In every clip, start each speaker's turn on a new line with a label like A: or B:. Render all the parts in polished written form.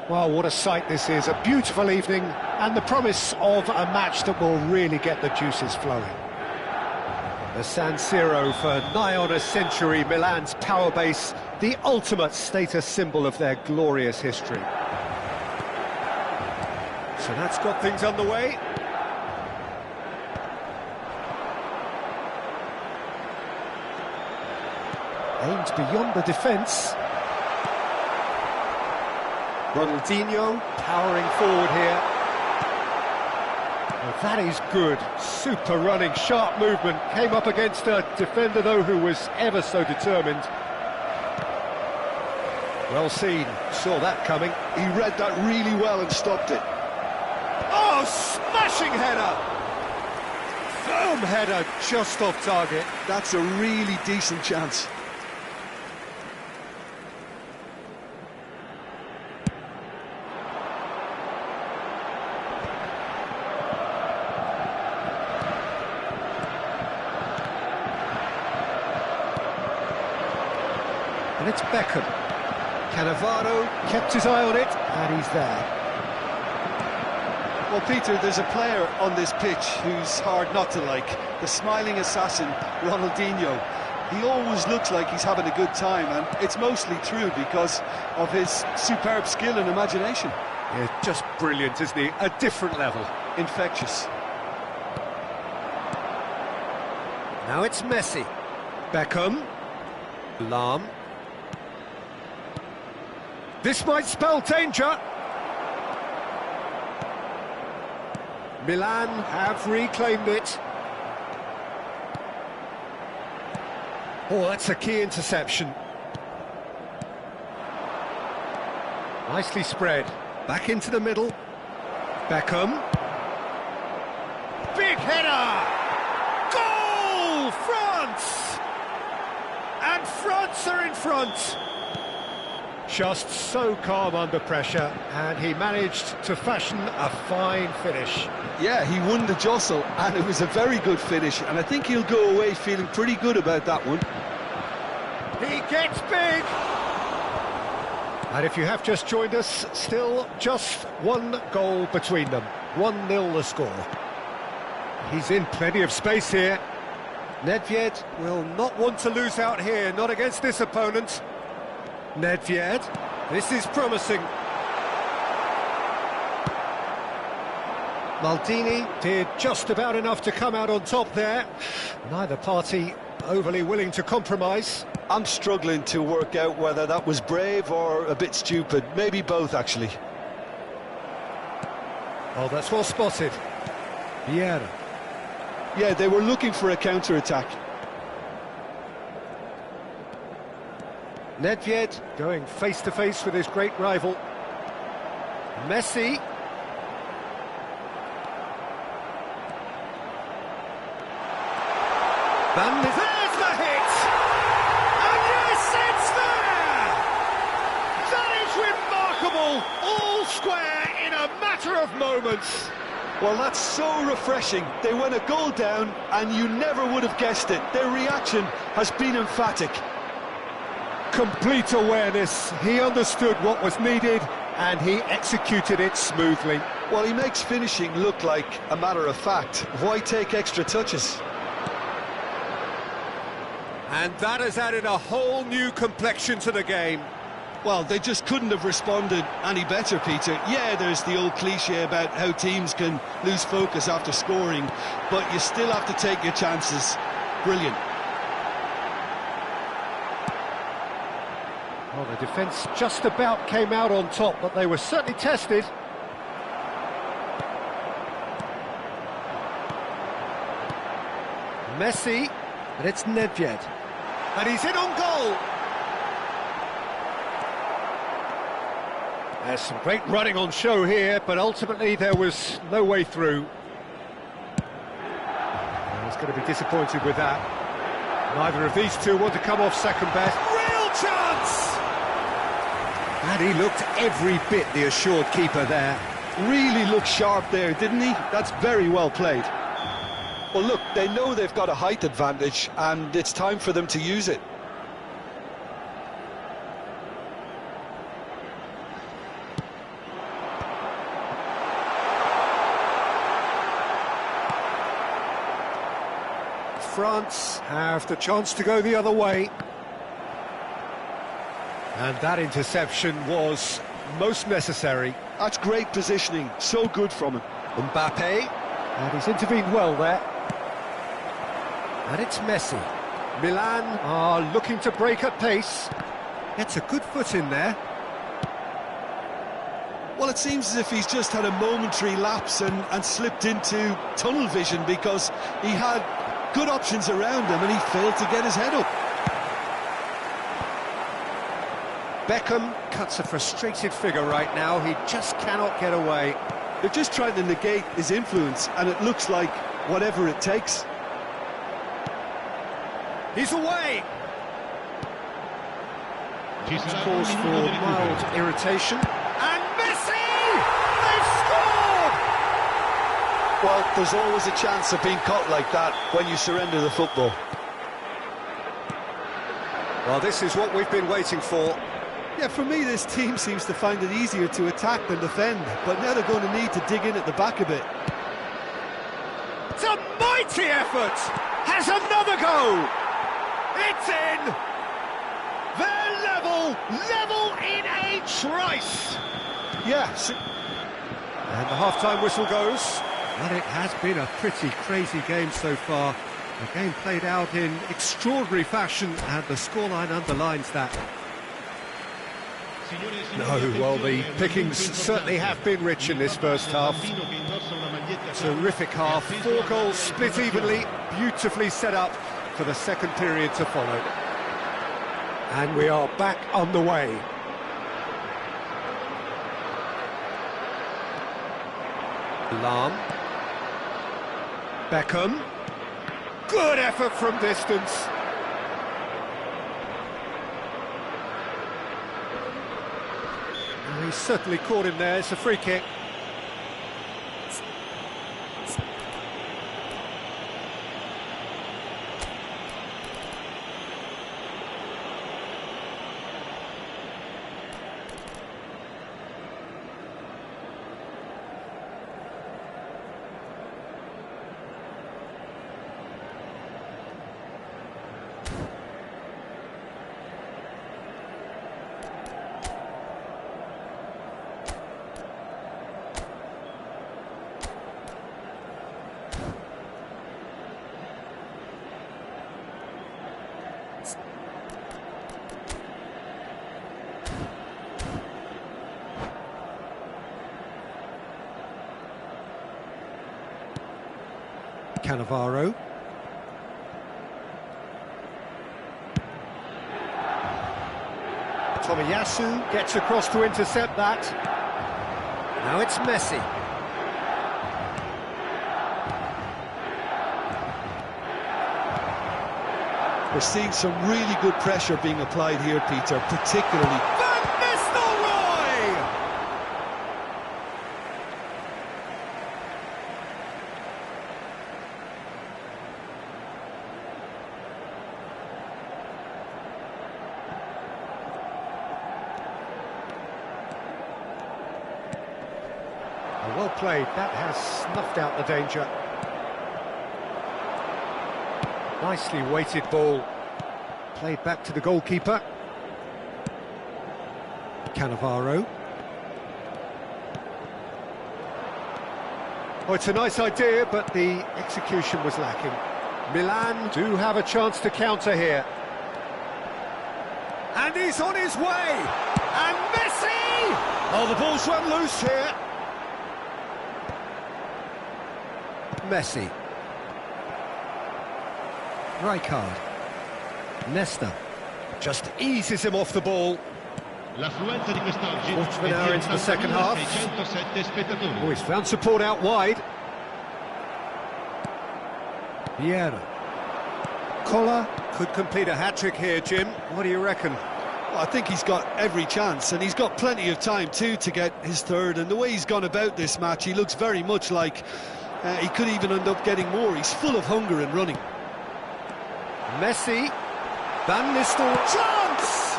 A: Well, what a sight this is, a beautiful evening and the promise of a match that will really get the juices flowing. The San Siro for nigh on a century, Milan's power base, the ultimate status symbol of their glorious history. So that's got things underway. Aimed beyond the defence. Ronaldinho powering forward here. Well, that is good. Super running, sharp movement. Came up against a defender, though, who was ever so determined. Well seen. Saw that coming.
B: He read that really well and stopped it.
A: Oh, smashing header! Firm header, just off target.
B: That's a really decent chance.
A: And it's Beckham. Cannavaro kept his eye on it, and he's there.
B: Well, Peter, there's a player on this pitch who's hard not to like. The smiling assassin, Ronaldinho. He always looks like he's having a good time, and it's mostly true because of his superb skill and imagination.
A: Yeah, just brilliant, isn't he? A different level.
B: Infectious.
A: Now it's Messi. Beckham. Lahm. This might spell danger. Milan have reclaimed it. Oh, that's a key interception. Nicely spread. Back into the middle. Beckham. Big header! Goal! France! And France are in front. Just so calm under pressure, and he managed to fashion a fine finish.
B: Yeah, he won the jostle, and it was a very good finish, and I think he'll go away feeling pretty good about that one.
A: He gets big! And if you have just joined us, still just one goal between them. 1-0 the score. He's in plenty of space here. Nedved will not want to lose out here, not against this opponent. Nedved, this is promising. Maldini did just about enough to come out on top there. Neither party overly willing to compromise.
B: I'm struggling to work out whether that was brave or a bit stupid. Maybe both, actually.
A: Oh, that's well spotted. Vieira.
B: Yeah, they were looking for a counter-attack.
A: Nedved going face-to-face with his great rival. Messi. There's the hit! And yes, it's there! That is remarkable! All square in a matter of moments.
B: Well, that's so refreshing. They went a goal down, and you never would have guessed it. Their reaction has been emphatic.
A: Complete awareness. He understood what was needed, and he executed it smoothly.
B: Well, he makes finishing look like a matter of fact. Why take extra touches?
A: And that has added a whole new complexion to the game.
B: Well, they just couldn't have responded any better, Peter. Yeah, there's the old cliche about how teams can lose focus after scoring, but you still have to take your chances. Brilliant.
A: Well, the defence just about came out on top, but they were certainly tested. Messi, and it's Nedved. And he's in on goal. There's some great running on show here, but ultimately there was no way through. I was going to be disappointed with that. Neither of these two want to come off second best. Real chance! And he looked every bit the assured keeper there.
B: Really looked sharp there, didn't he? That's very well played. Well, look, they know they've got a height advantage, and it's time for them to use it.
A: France have the chance to go the other way. And that interception was most necessary.
B: That's great positioning, so good from him.
A: Mbappe, and he's intervened well there. And it's Messi. Milan are looking to break at pace. Gets a good foot in there.
B: Well, it seems as if he's just had a momentary lapse and slipped into tunnel vision, because he had good options around him and he failed to get his head up.
A: Beckham cuts a frustrated figure right now. He just cannot get away.
B: They're just trying to negate his influence, and it looks like whatever it takes.
A: He's away! Cause for mild irritation. And Messi! They've scored!
B: Well, there's always a chance of being caught like that when you surrender the football.
A: Well, this is what we've been waiting for.
B: Yeah, for me, this team seems to find it easier to attack than defend, but now they're going to need to dig in at the back a bit.
A: It's a mighty effort! Has another go! It's in! They're level in a trice!
B: Yes.
A: And the half-time whistle goes. Well, it has been a pretty crazy game so far. The game played out in extraordinary fashion, and the scoreline underlines that. No, well, the pickings certainly have been rich in this first half. Terrific half, 4 goals split evenly, beautifully set up for the second period to follow. And we are back on the way. Lahm. Beckham. Good effort from distance. He's certainly caught him there. It's a free kick. Cannavaro. Tomiyasu gets across to intercept that. Now it's Messi.
B: We're seeing some really good pressure being applied here, Peter, particularly.
A: Van Nistelrooy! Well played, that has snuffed out the danger. Nicely weighted ball, played back to the goalkeeper. Cannavaro. Oh, it's a nice idea, but the execution was lacking. Milan do have a chance to counter here. And he's on his way! And Messi! Oh, the ball's run loose here. Messi. Rijkaard. Nesta. Just eases him off the ball. Quarter of an hour into the second half. Oh, he's found support out wide. Vieira. Koller could complete a hat-trick here, Jim. What do you reckon?
B: Well, I think he's got every chance, and he's got plenty of time too to get his third. And the way he's gone about this match, he looks very much like he could even end up getting more. He's full of hunger and running.
A: Messi. Van Nistelrooy. Chance!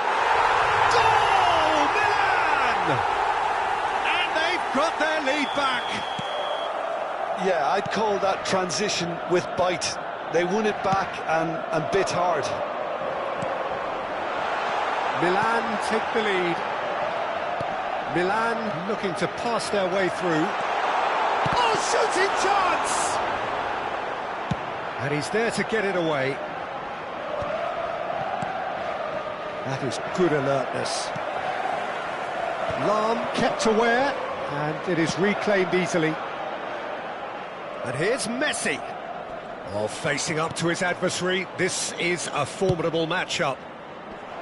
A: Goal! Milan! And they've got their lead back.
B: Yeah, I'd call that transition with bite. They won it back and bit hard.
A: Milan take the lead. Milan looking to pass their way through. Oh, shooting chance! And he's there to get it away. That is good alertness. Lahm kept aware, and it is reclaimed easily. And here's Messi. Oh, facing up to his adversary, this is a formidable matchup.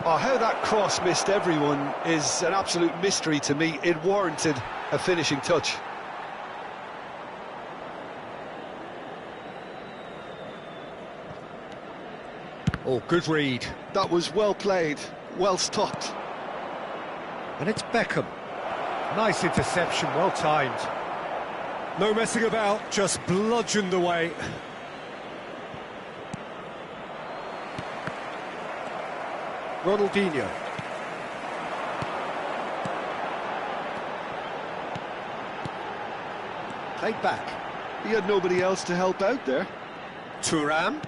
B: Oh, how that cross missed everyone is an absolute mystery to me. It warranted a finishing touch.
A: Oh, good read.
B: That was well played, well stopped.
A: And it's Beckham. Nice interception, well timed. No messing about, just bludgeoned away. Ronaldinho. Played back.
B: He had nobody else to help out there.
A: Thuram.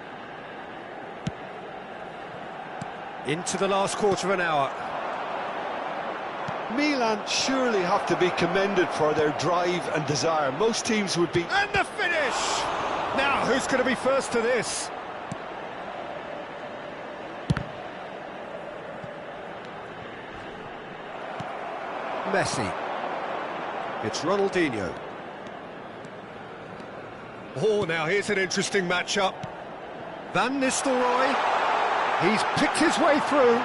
A: Into the last quarter of an hour.
B: Milan surely have to be commended for their drive and desire. Most teams would be...
A: And the finish! Now, who's going to be first to this? Messi. It's Ronaldinho. Oh, now here's an interesting matchup. Van Nistelrooy. He's picked his way through.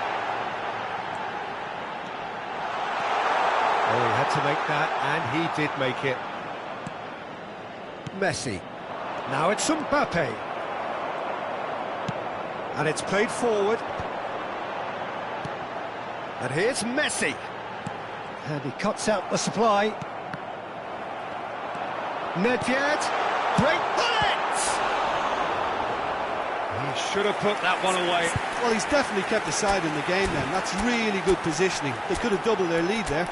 A: Oh, he had to make that, and he did make it. Messi. Now it's Mbappe. And it's played forward. And here's Messi. And he cuts out the supply. Nedved. Great bullet! He should have put that one away.
B: Well, he's definitely kept the side in the game then. That's really good positioning. They could have doubled their lead there.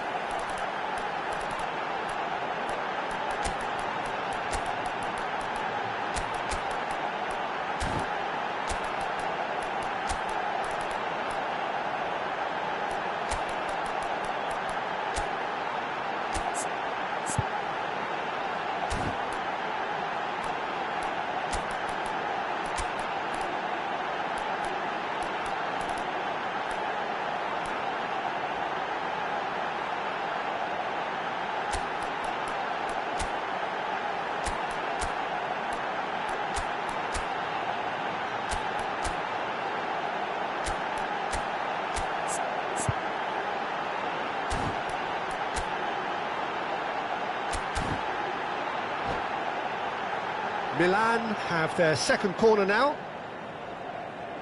A: Milan have their second corner now.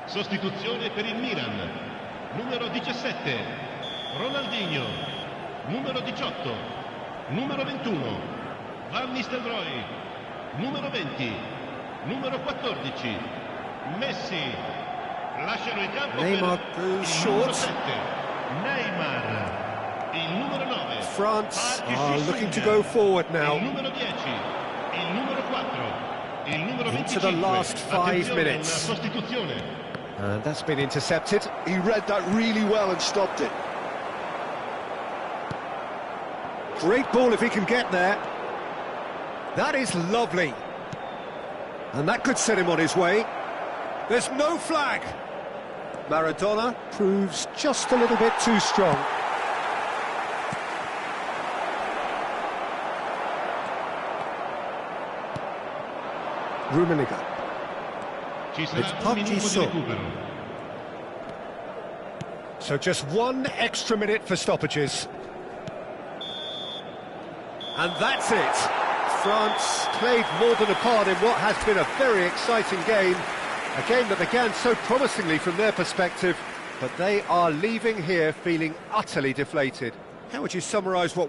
C: Sostituzione per il Milan. Numero 17, Ronaldinho. Numero 18, numero 21, Van Nistelrooy. Numero 20, numero 14, Messi. Lasciano il campo
A: Neymar
C: per
A: goes
C: il
A: short.
C: numero 7, Neymar. Il numero 9,
A: France
C: Park
A: are
C: Ji-sung.
A: looking to go forward now.
C: Il numero 10, il numero 4. Il numero
A: Into
C: 25,
A: the last 5
C: attenzione,
A: minutes.
C: una sostituzione.
A: And that's been intercepted.
B: He read that really well and stopped it.
A: Great ball if he can get there. That is lovely. And that could set him on his way. There's no flag. Maradona proves just a little bit too strong. Rummenigge.
C: Ci sarà
A: It's
C: un
A: Park
C: minuto di
A: Ji-sung.
C: recupero.
A: So just 1 extra minute for stoppages. And that's it. France played more than a part in what has been a very exciting game. A game that began so promisingly from their perspective, but they are leaving here feeling utterly deflated. How would you summarise what we